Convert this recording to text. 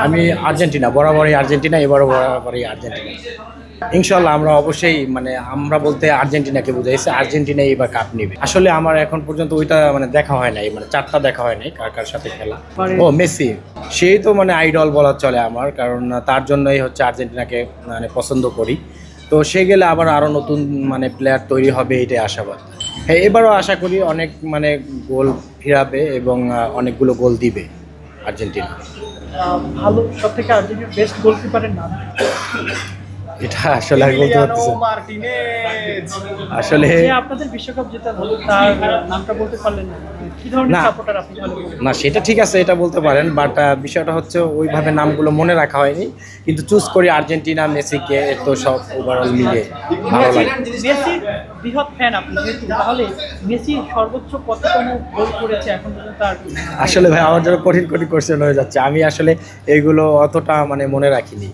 আমি আর্জেন্টিনা, বরাবরই আর্জেন্টিনা, এবারও বরাবরই আর্জেন্টিনা। ইনশাল্লাহ আমরা অবশ্যই মানে আমরা বলতে আর্জেন্টিনাকে বুঝাইছে, আর্জেন্টিনা এবার কাপ নেবে। আসলে আমার এখন পর্যন্ত ওইটা মানে দেখা হয় নাই, মানে চারটা দেখা হয় নাই কার কার সাথে খেলা। ও মেসি, সেই তো মানে আইডল বলা চলে আমার, কারণ তার জন্যই হচ্ছে আর্জেন্টিনাকে মানে পছন্দ করি। তো সে গেলে আবার আরও নতুন মানে প্লেয়ার তৈরি হবে, এটাই আশাবাদ। হ্যাঁ, এবারও আশা করি অনেক মানে গোল ফিরাবে এবং অনেকগুলো গোল দিবে আর্জেন্টিনা। ভালো সব থেকে আর্জেন্টিনার বেস্ট গোলকিপারের নাম? এটা আসলে আমি বলতে পারতেছি না। আসলে যে আপনাদের বিশ্বকাপ জেতা হলো তার নামটা বলতে পারলেন না, কি ধরনের না। সাপোর্টার আপনি ভালো বলেন? না, সেটা ঠিক আছে, এটা বলতে পারেন, বাট বিষয়টা হচ্ছে ওইভাবে নামগুলো মনে রাখা হয়নি, কিন্তু চুজ করি আর্জেন্টিনা, মেসিকে, তো সব ওভারঅল মিলে ভালো লাগে। মেসির বৃহৎ ফ্যান আপনি যেহেতু, তাহলে মেসি সর্বোচ্চ কততম গোল করেছে এখন পর্যন্ত? আর আসলে ভাই আমার জন্য কঠিন কঠিন কোশ্চেন হয়ে যাচ্ছে, আমি আসলে এগুলো অতটা মানে মনে রাখিনি।